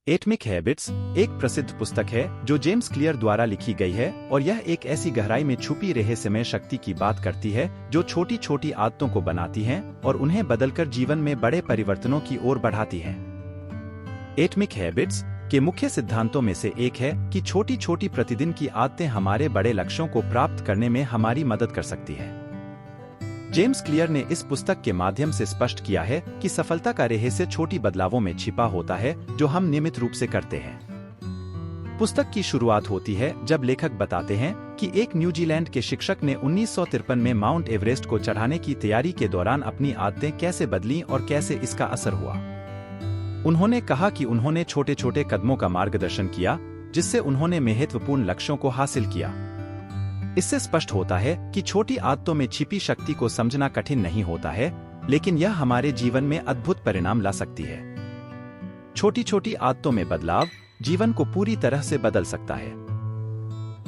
Atomic habits एक प्रसिद्ध पुस्तक है जो जेम्स क्लियर द्वारा लिखी गई है और यह एक ऐसी गहराई में छुपी रहस्यमय शक्ति की बात करती है जो छोटी छोटी आदतों को बनाती हैं और उन्हें बदलकर जीवन में बड़े परिवर्तनों की ओर बढ़ाती हैं। एटॉमिक हैबिट्स के मुख्य सिद्धांतों में से एक है कि छोटी छोटी प्रतिदिन की आदतें हमारे बड़े लक्ष्यों को प्राप्त करने में हमारी मदद कर सकती है। जेम्स क्लियर ने इस पुस्तक के माध्यम से स्पष्ट किया है कि सफलता का रहस्य छोटी बदलावों में छिपा होता है जो हम नियमित रूप से करते हैं। पुस्तक की शुरुआत होती है जब लेखक बताते हैं कि एक न्यूजीलैंड के शिक्षक ने 1953 में माउंट एवरेस्ट को चढ़ाने की तैयारी के दौरान अपनी आदतें कैसे बदलीं और कैसे इसका असर हुआ। उन्होंने कहा कि उन्होंने छोटे छोटे कदमों का मार्गदर्शन किया जिससे उन्होंने महत्वपूर्ण लक्ष्यों को हासिल किया। इससे स्पष्ट होता है कि छोटी आदतों में छिपी शक्ति को समझना कठिन नहीं होता है, लेकिन यह हमारे जीवन में अद्भुत परिणाम ला सकती है। छोटी छोटी आदतों में बदलाव जीवन को पूरी तरह से बदल सकता है।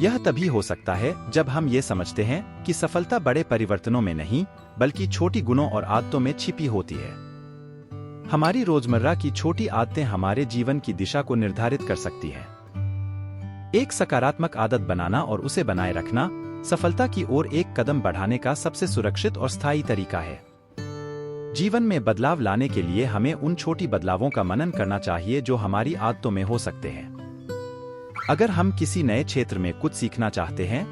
यह तभी हो सकता है जब हम ये समझते हैं कि सफलता बड़े परिवर्तनों में नहीं बल्कि छोटी गुणों और आदतों में छिपी होती है। हमारी रोजमर्रा की छोटी आदतें हमारे जीवन की दिशा को निर्धारित कर सकती हैं। एक सकारात्मक आदत बनाना और उसे बनाए रखना सफलता की ओर एक कदम बढ़ाने का सबसे सुरक्षित और स्थायी तरीका है। जीवन में बदलाव लाने के लिए हमें उन छोटी बदलावों का मनन करना चाहिए जो हमारी आदतों में हो सकते हैं। अगर हम किसी नए क्षेत्र में कुछ सीखना चाहते हैं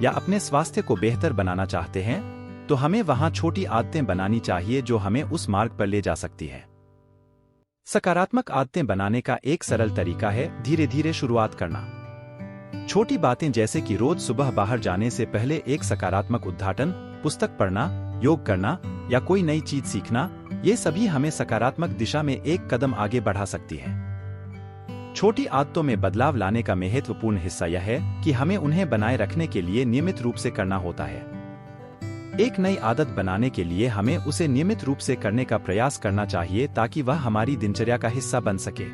या अपने स्वास्थ्य को बेहतर बनाना चाहते हैं तो हमें वहां छोटी आदतें बनानी चाहिए जो हमें उस मार्ग पर ले जा सकती है। सकारात्मक आदतें बनाने का एक सरल तरीका है धीरे धीरे शुरुआत करना। छोटी बातें जैसे कि रोज सुबह बाहर जाने से पहले एक सकारात्मक उद्घाटन, पुस्तक पढ़ना, योग करना या कोई नई चीज सीखना, ये सभी हमें सकारात्मक दिशा में एक कदम आगे बढ़ा सकती हैं। छोटी आदतों में बदलाव लाने का महत्वपूर्ण हिस्सा यह है कि हमें उन्हें बनाए रखने के लिए नियमित रूप से करना होता है। एक नई आदत बनाने के लिए हमें उसे नियमित रूप से करने का प्रयास करना चाहिए ताकि वह हमारी दिनचर्या का हिस्सा बन सके।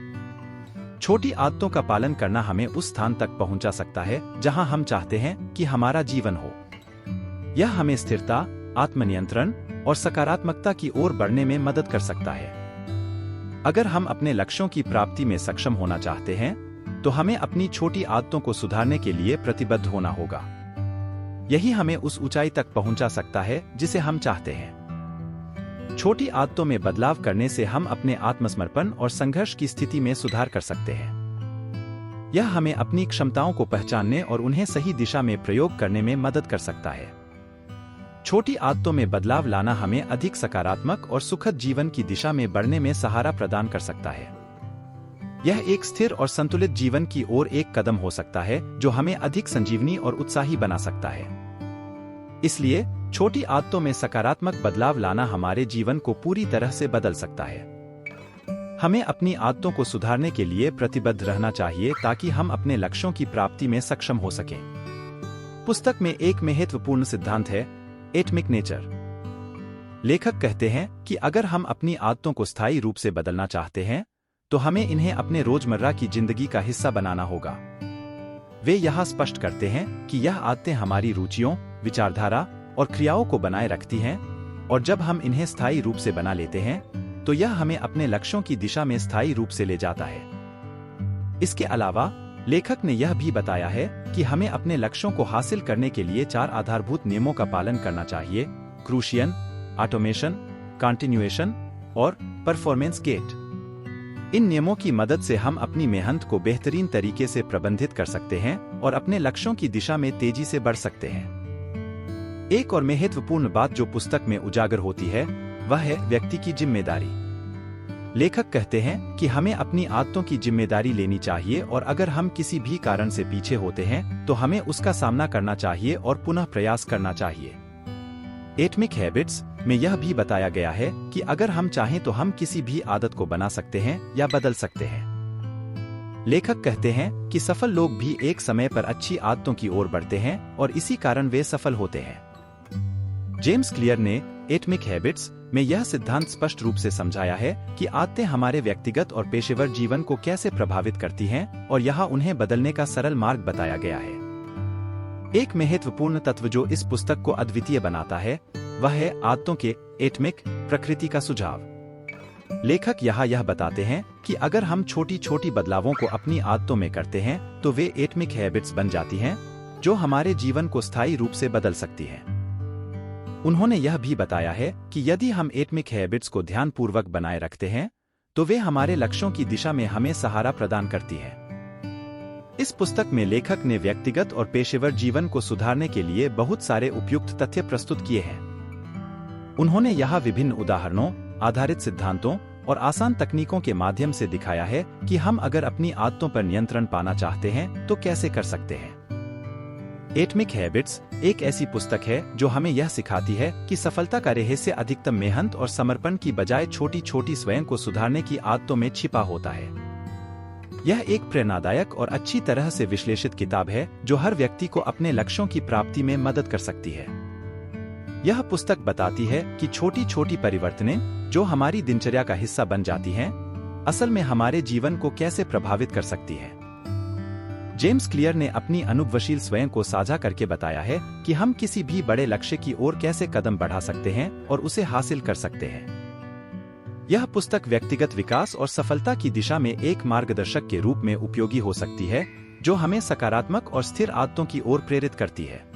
छोटी आदतों का पालन करना हमें उस स्थान तक पहुंचा सकता है जहां हम चाहते हैं कि हमारा जीवन हो। यह हमें स्थिरता, आत्मनियंत्रण और सकारात्मकता की ओर बढ़ने में मदद कर सकता है। अगर हम अपने लक्ष्यों की प्राप्ति में सक्षम होना चाहते हैं तो हमें अपनी छोटी आदतों को सुधारने के लिए प्रतिबद्ध होना होगा। यही हमें उस ऊंचाई तक पहुंचा सकता है जिसे हम चाहते हैं। छोटी आदतों में बदलाव करने से हम अपने आत्मसमर्पण और संघर्ष की स्थिति में सुधार कर सकते हैं। यह हमें अपनी क्षमताओं को पहचानने और उन्हें सही दिशा में प्रयोग करने में मदद कर सकता है। छोटी आदतों में बदलाव लाना हमें अधिक सकारात्मक और सुखद जीवन की दिशा में बढ़ने में सहारा प्रदान कर सकता है। यह एक स्थिर और संतुलित जीवन की ओर एक कदम हो सकता है जो हमें अधिक संजीवनी और उत्साही बना सकता है। इसलिए छोटी आदतों में सकारात्मक बदलाव लाना हमारे जीवन को पूरी तरह से बदल सकता है। हमें अपनी आदतों को सुधारने के लिए प्रतिबद्ध रहना चाहिए ताकि हम अपने लक्ष्यों की प्राप्ति में सक्षम हो सकें। पुस्तक में एक महत्वपूर्ण सिद्धांत है एटॉमिक नेचर। लेखक कहते हैं कि अगर हम अपनी आदतों को स्थायी रूप से बदलना चाहते हैं तो हमें इन्हें अपने रोजमर्रा की जिंदगी का हिस्सा बनाना होगा। वे यह स्पष्ट करते हैं कि यह आदतें हमारी रुचियों, विचारधारा और क्रियाओं को बनाए रखती हैं और जब हम इन्हें स्थायी रूप से बना लेते हैं तो यह हमें अपने लक्ष्यों की दिशा में स्थायी रूप से ले जाता है। इसके अलावा लेखक ने यह भी बताया है कि हमें अपने लक्ष्यों को हासिल करने के लिए 4 आधारभूत नियमों का पालन करना चाहिए: क्रूशियन, ऑटोमेशन, कंटिन्यूएशन और परफॉर्मेंस गेट। इन नियमों की मदद से हम अपनी मेहनत को बेहतरीन तरीके से प्रबंधित कर सकते हैं और अपने लक्ष्यों की दिशा में तेजी से बढ़ सकते हैं। एक और महत्वपूर्ण बात जो पुस्तक में उजागर होती है वह है व्यक्ति की जिम्मेदारी। लेखक कहते हैं कि हमें अपनी आदतों की जिम्मेदारी लेनी चाहिए और अगर हम किसी भी कारण से पीछे होते हैं तो हमें उसका सामना करना चाहिए और पुनः प्रयास करना चाहिए। एटॉमिक हैबिट्स में यह भी बताया गया है कि अगर हम चाहें तो हम किसी भी आदत को बना सकते हैं या बदल सकते हैं। लेखक कहते हैं कि सफल लोग भी एक समय पर अच्छी आदतों की ओर बढ़ते हैं और इसी कारण वे सफल होते हैं। जेम्स क्लियर ने एटॉमिक हैबिट्स में यह सिद्धांत स्पष्ट रूप से समझाया है कि आदतें हमारे व्यक्तिगत और पेशेवर जीवन को कैसे प्रभावित करती हैं और यहाँ उन्हें बदलने का सरल मार्ग बताया गया है। एक महत्वपूर्ण तत्व जो इस पुस्तक को अद्वितीय बनाता है वह है आदतों के एटॉमिक प्रकृति का सुझाव। लेखक यहाँ यह बताते हैं कि अगर हम छोटी छोटी बदलावों को अपनी आदतों में करते हैं तो वे एटमिक हैबिट्स बन जाती हैं, जो हमारे जीवन को स्थायी रूप से बदल सकती हैं। उन्होंने यह भी बताया है कि यदि हम एटमिक हैबिट्स को ध्यानपूर्वक बनाए रखते हैं तो वे हमारे लक्ष्यों की दिशा में हमें सहारा प्रदान करती है। इस पुस्तक में लेखक ने व्यक्तिगत और पेशेवर जीवन को सुधारने के लिए बहुत सारे उपयुक्त तथ्य प्रस्तुत किए हैं। उन्होंने यहाँ विभिन्न उदाहरणों आधारित सिद्धांतों और आसान तकनीकों के माध्यम से दिखाया है कि हम अगर अपनी आदतों पर नियंत्रण पाना चाहते हैं तो कैसे कर सकते हैं। एटमिक हैबिट्स एक ऐसी पुस्तक है जो हमें यह सिखाती है कि सफलता का रहस्य अधिकतम मेहनत और समर्पण की बजाय छोटी छोटी स्वयं को सुधारने की आदतों में छिपा होता है। यह एक प्रेरणादायक और अच्छी तरह से विश्लेषित किताब है जो हर व्यक्ति को अपने लक्ष्यों की प्राप्ति में मदद कर सकती है। यह पुस्तक बताती है कि छोटी छोटी परिवर्तनें जो हमारी दिनचर्या का हिस्सा बन जाती हैं, असल में हमारे जीवन को कैसे प्रभावित कर सकती है। जेम्स क्लियर ने अपनी अनुभवशील स्वयं को साझा करके बताया है कि हम किसी भी बड़े लक्ष्य की ओर कैसे कदम बढ़ा सकते हैं और उसे हासिल कर सकते हैं। यह पुस्तक व्यक्तिगत विकास और सफलता की दिशा में एक मार्गदर्शक के रूप में उपयोगी हो सकती है, जो हमें सकारात्मक और स्थिर आदतों की ओर प्रेरित करती है।